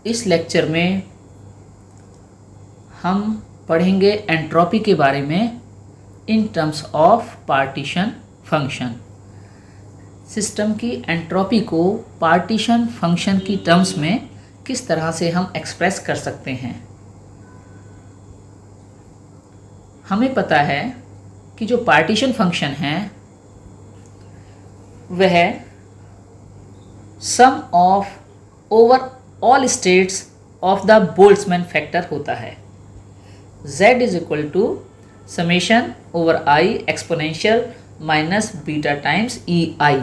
इस लेक्चर में हम पढ़ेंगे एंट्रोपी के बारे में in terms of partition function. System की एंट्रोपी को पार्टीशन फंक्शन की टर्म्स में किस तरह से हम एक्सप्रेस कर सकते हैं। हमें पता है कि जो पार्टीशन फंक्शन है वह sum of over all states of the Boltzmann factor होता है। z is equal to summation over i exponential minus beta times e i,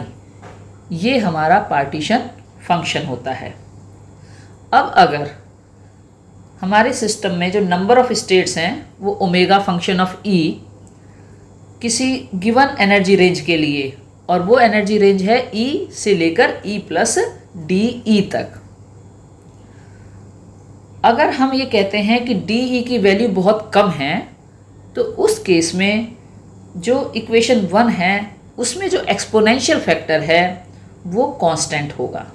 ये हमारा पार्टीशन फंक्शन होता है। अब अगर हमारे सिस्टम में जो नंबर ऑफ स्टेट्स हैं वो ओमेगा फंक्शन ऑफ e किसी गिवन एनर्जी रेंज के लिए, और वो एनर्जी रेंज है E से लेकर E प्लस डी ई तक। अगर हम ये कहते हैं कि डी ई की वैल्यू बहुत कम है तो उस केस में जो इक्वेशन 1 है उसमें जो एक्सपोनेंशियल फैक्टर है वो कांस्टेंट होगा।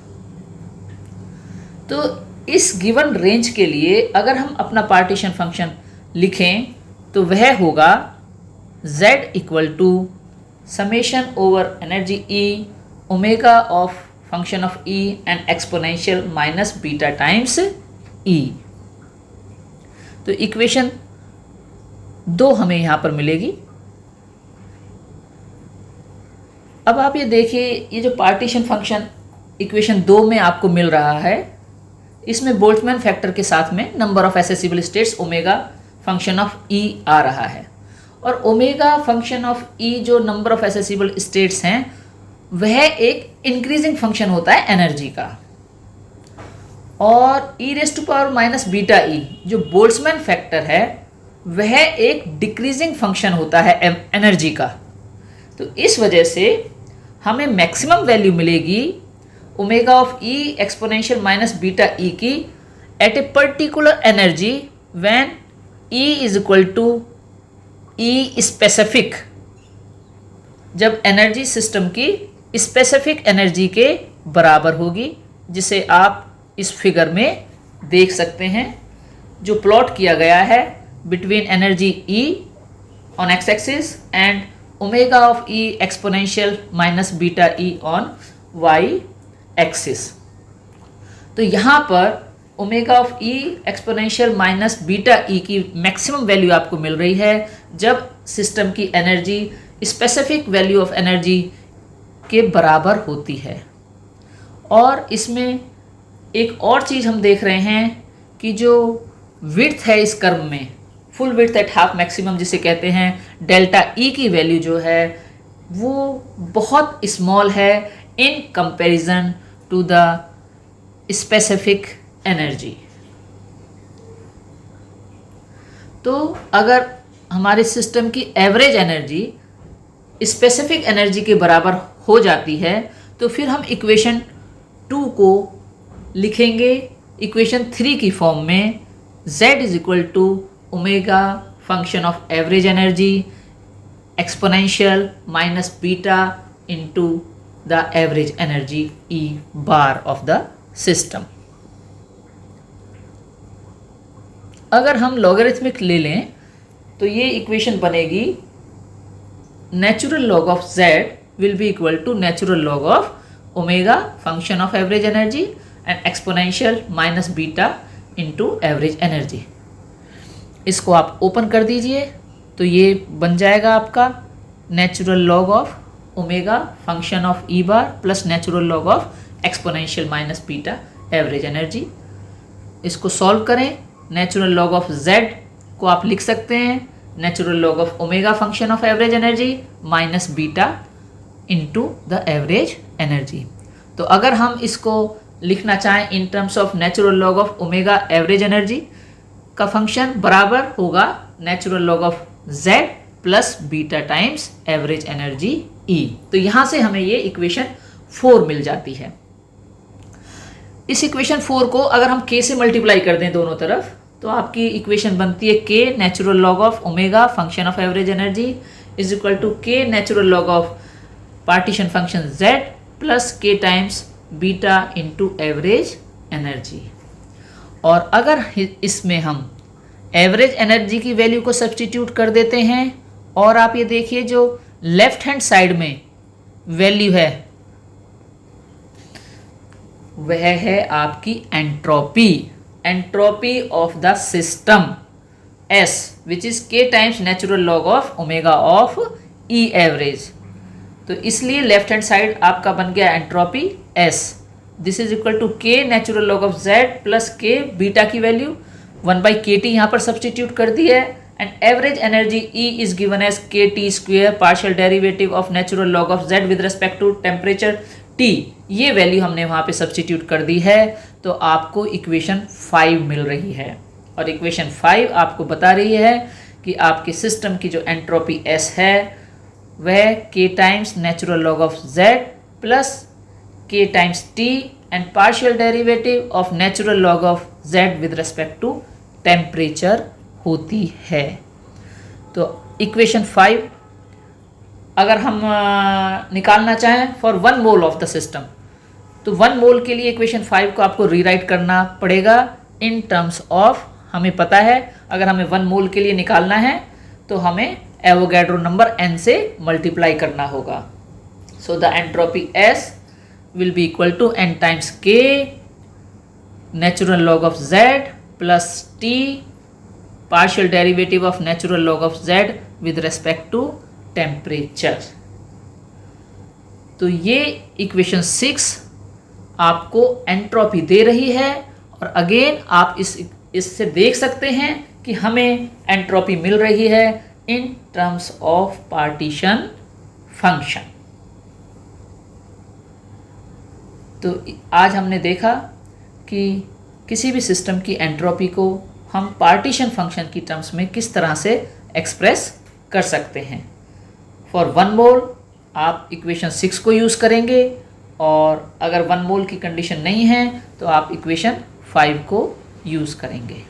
तो इस गिवन रेंज के लिए अगर हम अपना पार्टीशन फंक्शन लिखें तो वह होगा z equal to summation over energy E omega of function of E and exponential minus beta times E। तो इक्वेशन 2 हमें यहाँ पर मिलेगी। अब आप ये देखिए, ये जो पार्टीशन फंक्शन इक्वेशन 2 में आपको मिल रहा है, इसमें बोल्ट्जमैन फैक्टर के साथ में number of accessible states omega function of E आ रहा है। और ओमेगा फंक्शन ऑफ E जो नंबर ऑफ एक्सेसिबल स्टेट्स हैं वह एक इंक्रीजिंग फंक्शन होता है एनर्जी का, और e raise to power minus beta E जो बोल्ट्जमैन फैक्टर है वह एक डिक्रीजिंग फंक्शन होता है एनर्जी का। तो इस वजह से हमें मैक्सिमम वैल्यू मिलेगी omega of E exponential minus beta e की at a particular energy when E is equal to E specific, जब एनर्जी सिस्टम की स्पेसिफिक एनर्जी के बराबर होगी, जिसे आप इस फिगर में देख सकते हैं जो प्लॉट किया गया है between energy E on X axis and omega of E exponential minus beta E on Y axis. तो यहाँ पर omega of E exponential minus beta E की मैक्सिमम वैल्यू आपको मिल रही है जब सिस्टम की energy specific value of energy के बराबर होती है। और इसमें एक और चीज़ हम देख रहे हैं कि जो विड्थ है इस कर्व में, full width at half maximum जिसे कहते हैं, डेल्टा E की वैल्यू जो है वो बहुत स्मॉल है in comparison to the specific energy. तो अगर हमारे सिस्टम की एवरेज एनर्जी स्पेसिफिक एनर्जी के बराबर हो जाती है तो फिर हम इक्वेशन 2 को लिखेंगे इक्वेशन 3 की फॉर्म में, z is equal to omega function of average energy exponential minus beta into the average energy E bar of the system. अगर हम लॉगरिथमिक ले लें तो ये इक्वेशन बनेगी natural log of z will be equal to natural log of omega function of average energy and exponential minus beta into average energy. इसको आप open कर दीजिए तो ये बन जाएगा आपका natural log of omega function of E bar plus natural log of exponential minus beta average energy. इसको सॉल्व करें, नेचुरल लॉग ऑफ z को आप लिख सकते हैं natural log of omega function of average energy minus beta into the average energy. तो अगर हम इसको लिखना चाहें in terms of natural log of omega average energy का फंक्शन बराबर होगा natural log of z plus beta times average energy E। तो यहाँ से हमें ये इक्वेशन 4 मिल जाती है। इस इक्वेशन 4 को अगर हम k से मल्टीप्लाई कर दें दोनों तरफ तो आपकी इक्वेशन बनती है k natural log of omega function of average energy is equal to k natural log of partition function z plus k times beta into average energy. और अगर इसमें हम एवरेज एनर्जी की वैल्यू को सब्स्टिट्यूट कर देते हैं, और आप ये देखिए जो लेफ्ट हैंड साइड में वैल्यू है वह है आपकी entropy of the system S, which is K times natural log of omega of E average. तो इसलिए लेफ्ट हैंड साइड आपका बन गया entropy S। This is equal to K natural log of Z plus K beta की value 1/KT यहाँ पर substitute कर दी है, and average energy E is given as KT square partial derivative of natural log of Z with respect to temperature T। ये value हमने वहाँ पे सब्स्टिट्यूट कर दी है, तो आपको इक्वेशन 5 मिल रही है। और इक्वेशन 5 आपको बता रही है कि आपके सिस्टम की जो एंट्रोपी S है वह K times natural log of Z plus K times T and partial derivative of natural log of Z with respect to temperature होती है। तो इक्वेशन 5 अगर हम निकालना चाहें for 1 mole of the system, तो 1 मोल के लिए इक्वेशन 5 को आपको रीराइट करना पड़ेगा इन टर्म्स ऑफ, हमें पता है अगर हमें 1 मोल के लिए निकालना है तो हमें एवोगैड्रो नंबर n से मल्टीप्लाई करना होगा। So the entropy S will be equal to n times K natural log of Z plus T partial derivative of natural log of Z with respect to temperature. तो ये equation 6 आपको entropy दे रही है, और again आप इससे देख सकते हैं कि हमें एंट्रोपी मिल रही है in terms of partition function. तो आज हमने देखा कि किसी भी सिस्टम की एंट्रोपी को हम पार्टीशन फंक्शन की टर्म्स में किस तरह से एक्सप्रेस कर सकते हैं। फॉर 1 मोल आप इक्वेशन 6 को यूज़ करेंगे, और अगर 1 मोल की कंडीशन नहीं है तो आप इक्वेशन 5 को यूज़ करेंगे।